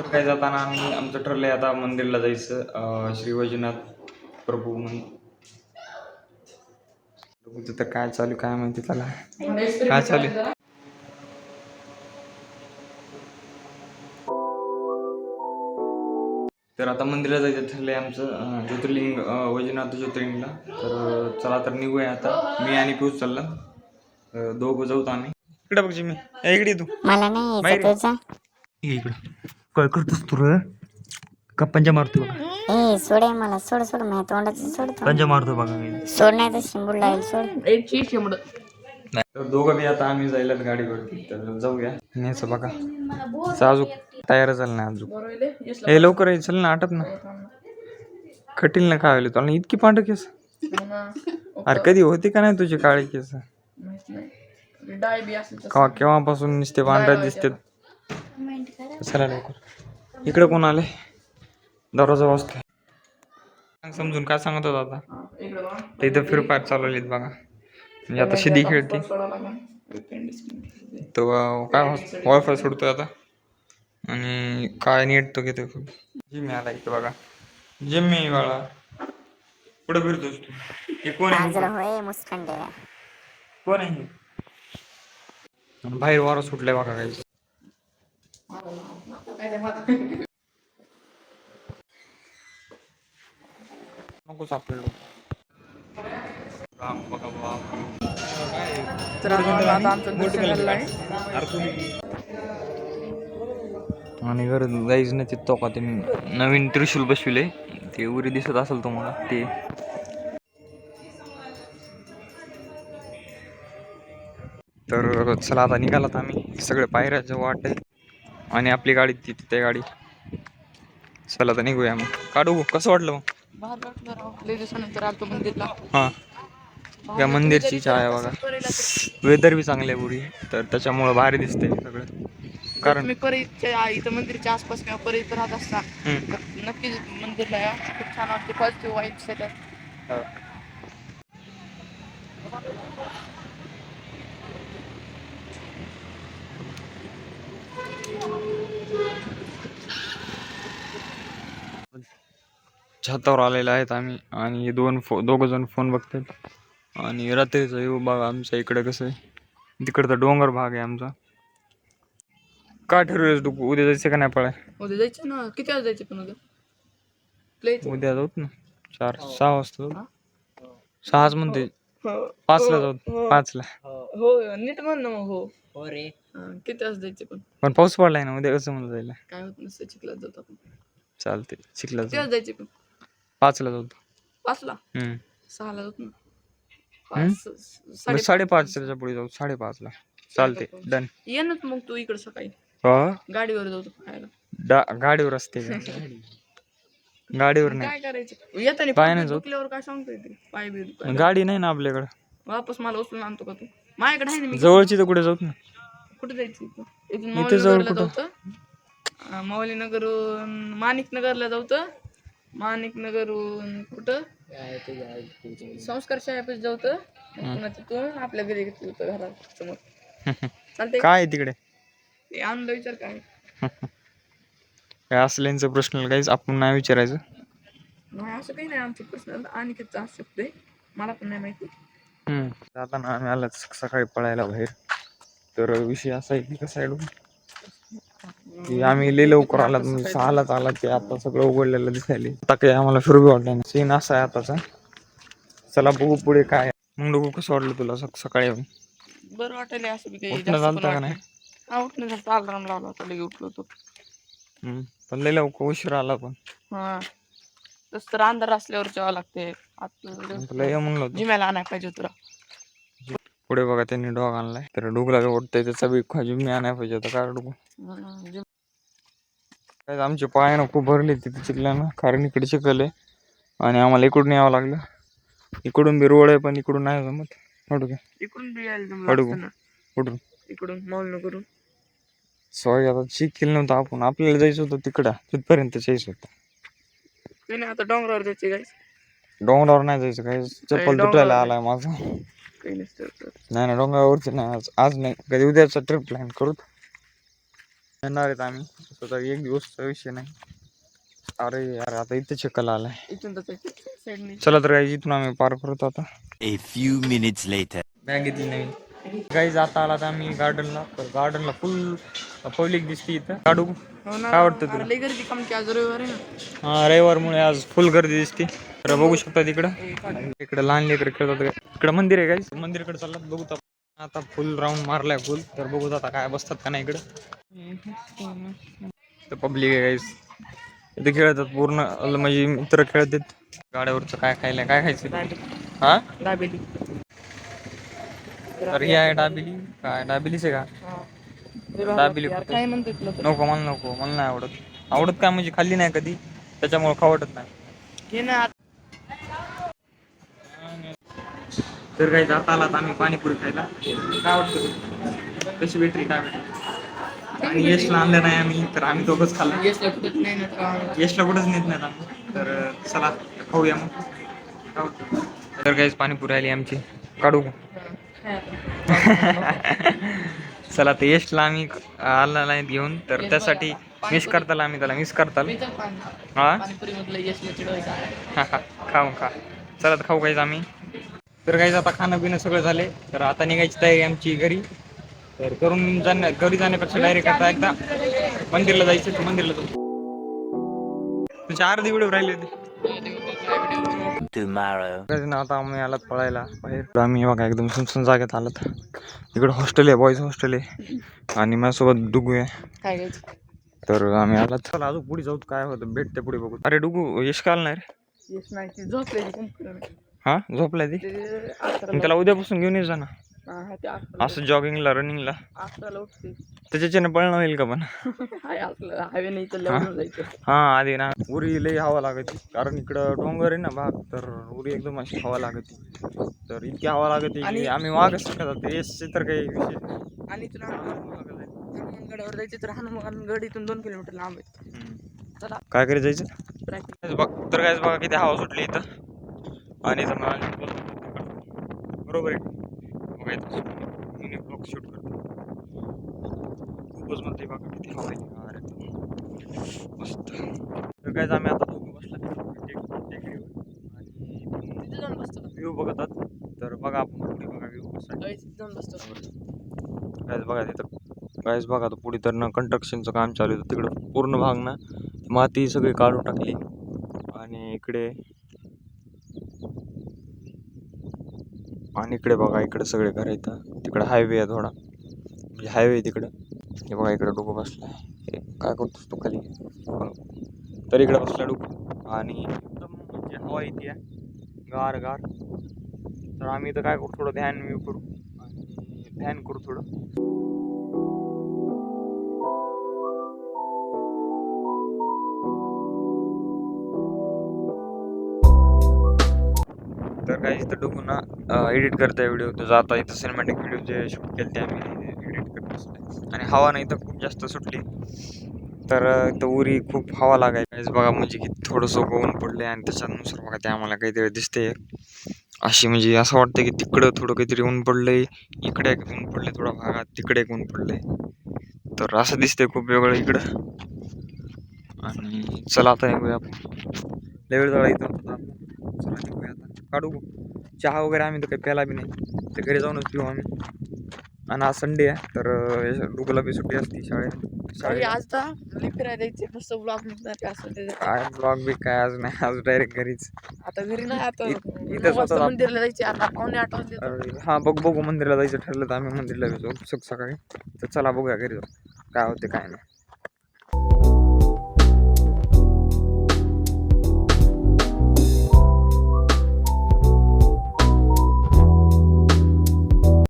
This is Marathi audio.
तर काय जाताना आम्ही आमचं ठरलंय आता मंदिरला जायचं श्री वैजनाथ प्रभू प्रभूचं तर काय चालू काय माहिती त्याला काय चालू तर आता मंदिरात जायचं ठरलंय आमचं ज्योतिर्लिंग वैजनाथ ज्योतिर्लिंगला. तर चला तर निघूया आता. मी आणि पिऊस चालला दोघं जाऊत आम्ही. इकडे बघ मी इकडे तू मला नाही यायचं इकडं काय करतोस तू रे का पंजा मारतो बघा ए सोडे मला सोड सोड माझ्या तोंडाचं सोडतो पंजा मारतो बघा सोड नाही तर शिंबूड लागेल सोड तर दोघं बी आता आम्ही जायला गाडीवरती तर जाऊया न्यायचं बघा अजून तयार झालं ना अजून हे लवकर आहे चल ना आटप ना खटील ना खायला तुला इतकी पांढर केस अरे कधी होती का नाही तुझी काळी केस केव्हापासून नुसते पांढऱ्यात दिसते चला लवकर इकडे कोण आले दरवाजा वाजतोय समजून काय सांगत होता आता इथं फिरपार चालवलीत बघा म्हणजे आता शिदी खेळते तो काय वायफाय सोडतोय आता आणि काय नेट तो घेतोय जिम्मी आला इथं बघा जिम्मी बाळा पुढे फिरतोस तू हे कोण आहे कोण आहे बाहेर वारा सुटलाय बघा काही नकोच आपल्याला आणि घर जायचं नाही तिथं का त्यांनी नवीन त्रिशूल बसविले ते उरी दिसत असेल तुम्हाला ते तर चला आता निघालात आम्ही सगळे पायऱ्याचं वाट आहे आणि आपली गाडी तिथे गाडी चला आता निघूया मग काढू कसं वाटलं मग हा या मंदिरची इच्छा आहे बघा वेदर बी चांगले पुरी तर त्याच्यामुळं भारी दिसते सगळं कारण मी परळीच्या इथं मंदिरच्या आसपास किंवा परळीत राहत असता नक्कीच मंदिरला या खूप छान वाटते पॉझिटिव्ह वाईब्स येतात छतावर आलेले आहेत आम्ही आणि दोघं जण फोन बघतात आणि रात्रीचं येऊ बघा आमच्या इकडे कसं आहे तिकडचा डोंगर भाग आहे आमचा काय ठरवलं तू उद्या जायचं का नाही पळाय उद्या जायचं ना किती वाजता जायचं पण उद्या उद्या जाऊत ना 4-6 वाजता जाऊ 6च म्हणते 5ला जाऊ 5ला हो नीट म्हण ना मग हो रे किती वाजता जायचं पण पाऊस पडलाय ना उद्या कसं म्हणलं जायला काय होत नसतं चिखलात जातो आपण चालते चिखला किती वाजता जायचं पण 5ला जाऊ 5ला 6ला जातो ना 5:30च्या पुढे जाऊ 5:30ला चालते डन ये ना मग तू इकडे सकाळी गाडीवर जाऊ खायला गाडीवर असते गाडीवर नाही काय करायचं येताना पाय नाही जाऊ काय सांगतोय ते पाय बी गाडी नाही ना आपल्याकडे वापस मला उचलून आणतो का तू माझ्याकडे आहे ना जवळची तर कुठे जाऊत ना कुठे जायचं इथे जवळ कुठं माऊली नगरहून माणिक नगरला जाऊ माणिक नगरहून कुठं संस्कार शाळेपाशी जाऊ पुन्हा तिथून आपल्या घरी होतं घरात समोर चालतंय काय तिकडे ते आणलं विचार काय असल्यांचा प्रश्न काहीच आपण नाही विचारायचं नाही असं काही नाही आमचं प्रश्न आणि किती असू शकते मला पण नाही माहिती जाताना आम्ही आला सकाळी पळायला बाहेर तर विषय असा आहे की कसा की आम्ही लय लवकर आला तुम्ही 6लाच आला की आता सगळं उघडलेलं दिसायला आता काही आम्हाला फिरू वाटलं नाही सीन असा आहे आताचा चला बघू पुढे काय मग बघू कसं वाटलं तुला सकाळी बरं वाटायला असं उठणं झालं का नाही उठणं झालं अलार्म लावला होता लगे उठलो होतो पण लय लवकर उशीर आला पण हा तस तर अंधार असल्यावर जेवावं लागते लय म्हणलं जिम्याला आणायला पाहिजे तुला पुढे बघा त्यांनी डॉग आणलाय तर डोगला ओढतोय त्याचा बी जिम्मी आणायला पाहिजे होता काय डोग काय आमचे पाय ना खूप भरले तिथे चिखल्यानं कारण इकडे चिखल आहे आणि आम्हाला इकडून यावं लागलं इकडून बी रोड आहे पण इकडून नाही जमत हडू का इकडून बी यायला कुठून इकडून माऊल करून सॉरी आता चिखल नव्हतं आपल्याला जायचं होतं तिकडं तिथपर्यंत जायचं होतं नाही आता डोंगरावर जायचे गाईस डोंगरावर नाही जायचं काही चप्पल तुटायला आलाय माझं काही नसतं नाही ना डोंगरावरती नाही आज नाही कधी उद्याचा ट्रिप प्लॅन करू येणार आहेत आम्ही स्वतः, एक दिवसचा विषय नाही. अरे यार आता इथे चिखल आलाय. इथून तर साईडने चला तर काही इथून आम्ही पार करतो आता. A few minutes later. Bag घेतली नवीन. काही जाता आला तर आम्ही गार्डनला, तर गार्डनला फुल पब्लिक दिसते इथं. काढू हो ना. काय वाटतं तुला? अरे लय गर्दी कम की आज रविवार आहे ना. हा रविवारमुळे आज फुल गर्दी दिसते. तर बघू शकता तिकडं, इकडं लहान लेकर खेळतात. इकडं मंदिर आहे काही, मंदिरकडे चाललात बघू आता फुल राऊंड मारलाय फुल. तर बघू आता काय बसतात का नाही इकडं. तर पब्लिक आहे गाईस, इथे खेळतात पूर्ण, म्हणजे मित्र खेळतात. गाड्यावरचं काय खायला, काय खायचं हा दाबेली. तर ही आहे डाबिली. काय डाबिलीच आहे का? दाबेली काय म्हणतो तुला तर? नको मला नाही आवडत काय, म्हणजे खाल्ली नाही कधी, त्याच्यामुळे खाऊ वाटत नाही. हे ना तर काही जाता आला तर आम्ही पाणीपुरी खायला. काय वाटतं कशी भेटली, काय भेटली? आणि यशला आणलं नाही आम्ही, तर आम्ही दोघंच खाल्लं. यशला कुठंच नाही ना. यशला कुठंच नेत नाहीत आम्ही. तर चला खाऊया मग. काय वाटतं? तर काहीच पाणीपुरी आली आमची, काढू. चला ते यशला आम्ही आला नाही घेऊन, तर त्यासाठी मिस करताल आम्ही त्याला मिस करताल. हा पाणीपुरी मधलं यशला चिडवायचं. खा चला तर खाऊ काहीच आम्ही. तर काहीच आता खाणं पिणं सगळं झाले, तर आता निघायची तयारी आमची घरी. तर घरी जाण्यापेक्षा डायरेक्ट आता एकदा मंदिरला जायचं. मंदिरला जाऊ. तुझे अर्धी व्हिडिओ राहिले होते. Tomorrow. आता आम्ही आलात पळायला बाहेर. आम्ही बघा एकदम सुनसून जागेत आलात. इकडं हॉस्टेल आहे, बॉईज हॉस्टेल आहे, आणि माझ्यासोबत डुगू आहे. काय घ्यायचं? तर आम्ही आलात. चला अजून पुढे जाऊ, काय होतं भेटते पुढे बघू. अरे डुगू यश का आला नाही रे? यश नाही ती झोपल्याची हा झोपलाय ती. मग त्याला उद्यापासून घेऊन ये जा ना, असं जॉगिंगला रनिंगला. उठते. त्याच्याने पळणं होईल का पण. हायवे नाही तर लवकर जायचं. हा आधी ना उरी लई हवा लागते, कारण इकडं डोंगर आहे ना भाग, तर उरी एकदम अशी हवा लागते. तर इतकी हवा लागते की आम्ही मागच शकत. यशचे तर काही विषय नाही. आणि तुला हनुमानगडावर जायचं तर हनुमानगड इथून 2 किलोमीटर लांब आहे. चला काय करीत जायचं. प्रॅक्टिस. तर काय बघा किती हवा सुटली इथं. आणि बरोबर आहे बघा इथं मिनी ब्लॉग शूट करतो. खूपच म्हणते बघा किती हवा आहे. मस्त. तर काय आम्ही आता दोघं बसला टेकडीवर आणि तिथे जाऊन बसतो. व्ह्यू बघतात. तर बघा आपण पुढे बघा व्ह्यू कसा आहे. जाऊन बसतो. कायच बघा तिथं, कायच बघा तर पुढे तर ना कंस्ट्रक्शनचं काम चालू होतं. तिकडं पूर्ण भाग ना माती सगळी काढून टाकली. आणि इकडे बघा, इकडे सगळे घर आहेत. तिकडे हायवे आहे थोडा, म्हणजे हायवे आहे तिकडं. हे बघा इकडे डोकं बसलाय. काय करतोस तू खाली, तर इकडे बसला डोकं. आणि एकदम म्हणजे हवा येते गार. तर आम्ही इथं काय करू, थोडं ध्यान करू आणि ध्यान करू थोडं. तर काही इथं डोकून ना एडिट करताय व्हिडिओ. तर जाता इथं सिनेमॅटिक व्हिडिओ जे शूट केले ते आम्ही एडिट करत असतो. आणि हवा नाही तर खूप जास्त सुटली, तर इथं उरी खूप हवा लागायची बघा. म्हणजे की थोडंसं ऊन पडले आणि त्याच्यानुसार बघा ते आम्हाला काहीतरी दिसते अशी, म्हणजे असं वाटतं की तिकडं थोडं काहीतरी ऊन पडलंय, इकडे एक ऊन पडले थोडा भागात, तिकडे एक ऊन पडलंय. तर असं दिसतंय खूप वेगळं इकडं. आणि चला आता निघूया आपण, लय वेळ झाला इथं होता आपण. चला निघूया आता, काढू चहा वगैरे. आम्ही तर काही प्याला बी नाही, तर घरी जाऊनच पिऊ आम्ही. आणि आज संडे आहे, तर डुगूला बी सुट्टी असते शाळेत. आज तर फिरायला जायचे, मस्त ब्लॉग निघणार असं ते. काय ब्लॉग बी काय आज नाही, आज डायरेक्ट घरीच. आता घरी नाही, आता इथंच मस्त होतं. मंदिरला जायचे. आता 8:15 वाजले. हा बघू मंदिरला जायचं ठरलं तर आम्ही मंदिरला जाऊ सकाळी. तर चला बघूया घरी जाऊ काय होते काय नाही.